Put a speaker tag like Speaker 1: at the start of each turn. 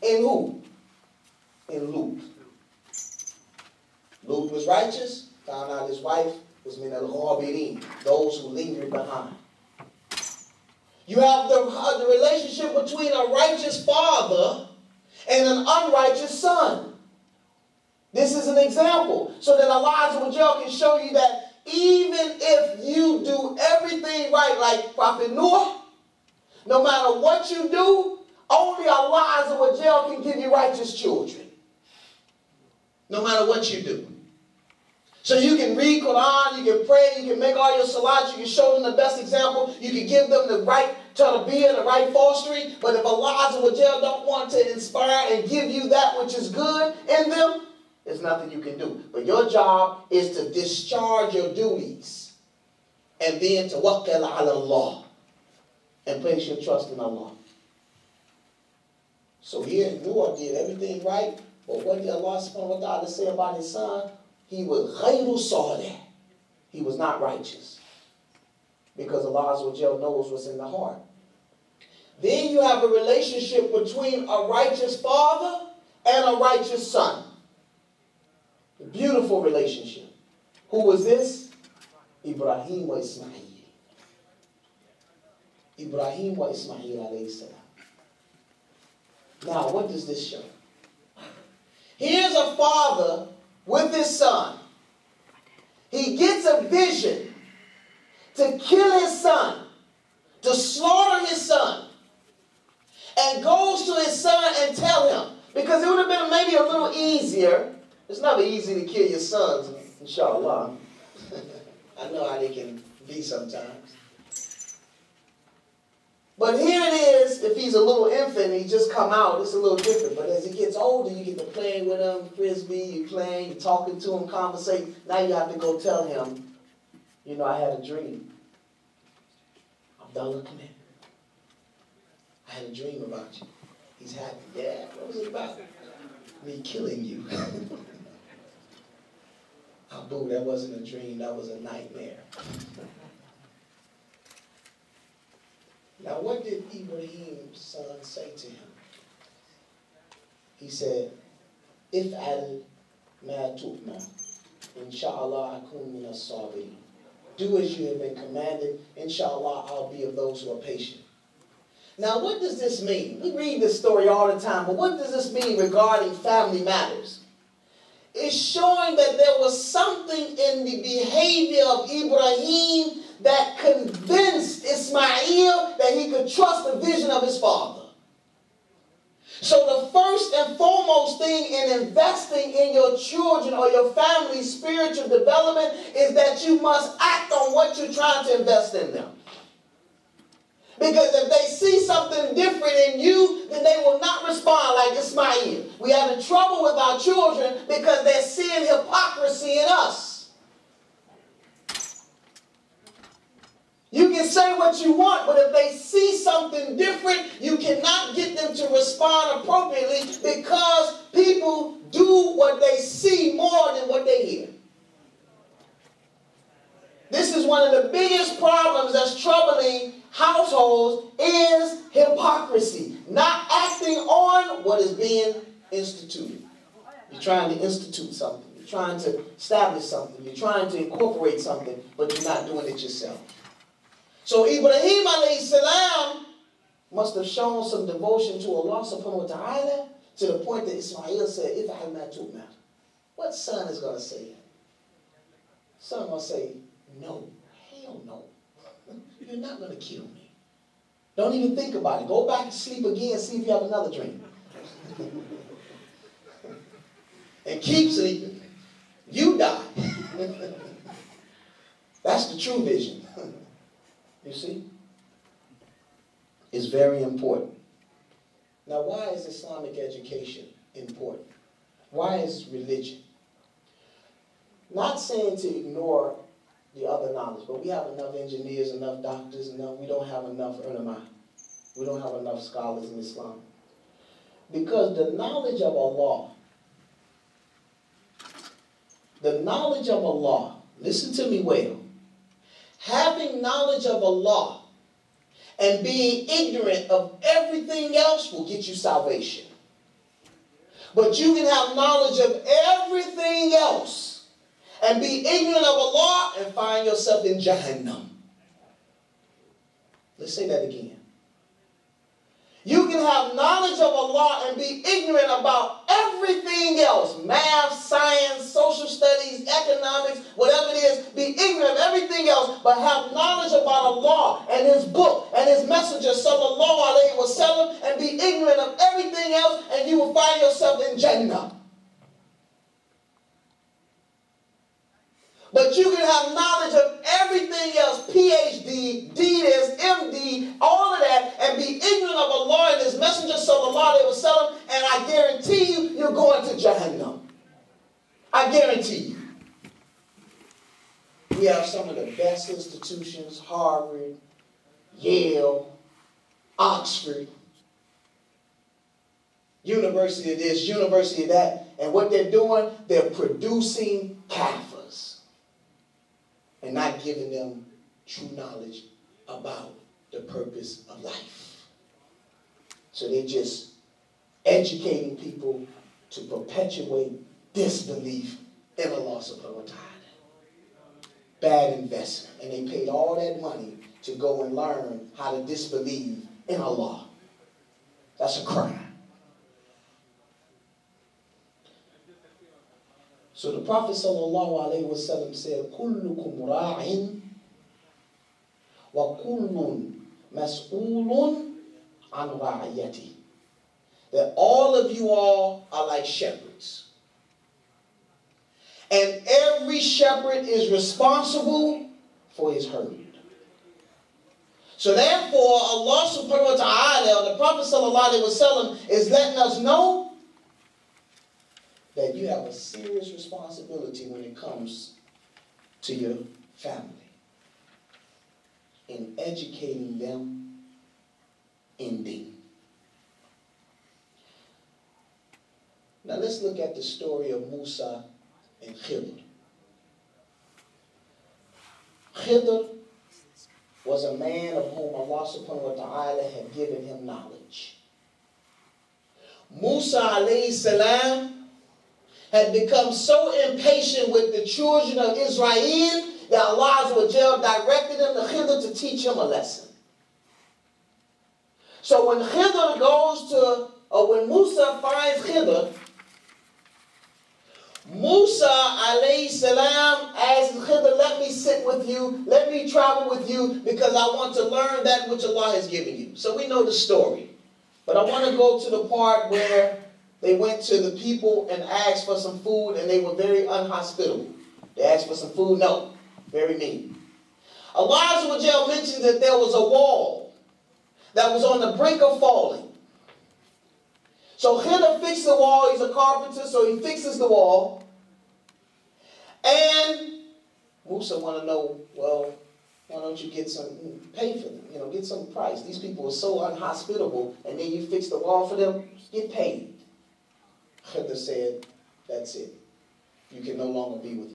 Speaker 1: in who? In Lut. Lut was righteous, found out his wife was min al-ghabirin, those who lingered behind. You have the relationship between a righteous father and an unrighteous son. This is an example so that Allah Azza wa Jal can show you that even if you do everything right, like Prophet Noah, no matter what you do, only Allah Azza wa Jal can give you righteous children. No matter what you do. So you can read Quran, you can pray, you can make all your salats, you can show them the best example, you can give them the right tarbiyah, the right fostering, but if Allah Azza wa Jal don't want to inspire and give you that which is good in them, there's nothing you can do. But your job is to discharge your duties and then tawakkal ala Allah and place your trust in Allah. So here Noah did everything right, but what did Allah subhanahu wa ta'ala say about his son? He was ghayru salih. He was not righteous. Because Allah Azza wa Jal knows what's in the heart. Then you have a relationship between a righteous father and a righteous son. A beautiful relationship. Who was this? Ibrahim wa Ismail. Ibrahim wa Ismail alayhi salam. Now, what does this show? Here's a father with his son. He gets a vision to kill his son, to slaughter his son, and goes to his son and tell him, because it would have been maybe a little easier. It's never easy to kill your sons, inshallah. I know how they can be sometimes. But here it is, if he's a little infant, he just come out, it's a little different. But as he gets older, you get to playing with him, frisbee, you playing, you're talking to him, conversate. Now you have to go tell him, you know, I had a dream. Abdullah, come here. I had a dream about you. He's happy. Yeah, what was it about? Me killing you. Abu, that wasn't a dream, that was a nightmare. Now, what did Ibrahim's son say to him? He said, If'al ma tu'ma, inshallah akun min as-sabirin. Do as you have been commanded, inshallah I'll be of those who are patient. Now, what does this mean? We read this story all the time, but what does this mean regarding family matters? It's showing that there was something in the behavior of Ibrahim that convinced Ismail that he could trust the vision of his father. So the first and foremost thing in investing in your children or your family's spiritual development is that you must act on what you're trying to invest in them. Because if they see something different in you, then they will not respond like Ismail. We have in trouble with our children because they're seeing hypocrisy in us. You can say what you want, but if they see something different, you cannot get them to respond appropriately because people do what they see more than what they hear. This is one of the biggest problems that's troubling households is hypocrisy. Not acting on what is being instituted. You're trying to institute something. You're trying to establish something. You're trying to incorporate something, but you're not doing it yourself. So Ibrahim alayhi salam must have shown some devotion to Allah subhanahu wa ta'ala to the point that Ismail said, if I had not told matter. What son is going to say it? Son will say, no, hell no. You're not going to kill me. Don't even think about it. Go back to sleep again, see if you have another dream. And keep sleeping. You die. That's the true vision. You see? It's very important. Now, why is Islamic education important? Why is religion? Not saying to ignore the other knowledge, but we have enough engineers, enough doctors, we don't have enough ulama. We don't have enough scholars in Islam. Because the knowledge of Allah, listen to me well, having knowledge of Allah and being ignorant of everything else will get you salvation. But you can have knowledge of everything else and be ignorant of Allah and find yourself in Jahannam. Let's say that again. You can have knowledge of Allah and be ignorant about everything else. Math, science, social studies, economics, whatever it is. Be ignorant of everything else, but have knowledge about Allah and His book and His messenger, sallallahu alayhi wa sallam, and be ignorant of everything else, and you will find yourself in Jannah. But you can have knowledge of everything else, PhD, D this, MD, all of that, and be ignorant of Allah and His messenger, sallallahu alayhi wa sallam, and I guarantee you, you're going to Jahannam. I guarantee you. We have some of the best institutions, Harvard, Yale, Oxford, University of this, University of that, and what they're doing, they're producing kafirs and not giving them true knowledge about the purpose of life. So they're just educating people to perpetuate disbelief in Allah subhanahu wa ta'ala. Bad investment. And they paid all that money to go and learn how to disbelieve in Allah. That's a crime. So the Prophet sallallahu alaihi wasallam said, "Kullukum ra'in wa kullun mas'ulun an ra'iyati." That all of you all are like shepherds. And every shepherd is responsible for his herd. So therefore, Allah subhanahu wa ta'ala, the Prophet sallallahu alaihi wasallam, is letting us know that you have a serious responsibility when it comes to your family in educating them in deen. Now let's look at the story of Musa and Khidr. Khidr was a man of whom Allah subhanahu wa ta'ala had given him knowledge. Musa alayhi salam had become so impatient with the children of Israel that Allah directed him to Khidr to teach him a lesson. So when Khidr goes to, or when Musa finds Khidr, Musa alayhi salam asks Khidr, let me sit with you, let me travel with you, because I want to learn that which Allah has given you. So we know the story. But I want to go to the part where they went to the people and asked for some food, and they were very unhospitable. They asked for some food, no, very mean. Allah mentioned that there was a wall that was on the brink of falling. So Khidr fixed the wall. He's a carpenter, so he fixes the wall. And Musa want to know, well, why don't you get some, pay for them, get some price. These people are so unhospitable, and then you fix the wall for them, get paid. Khidr said, that's it. You can no longer be with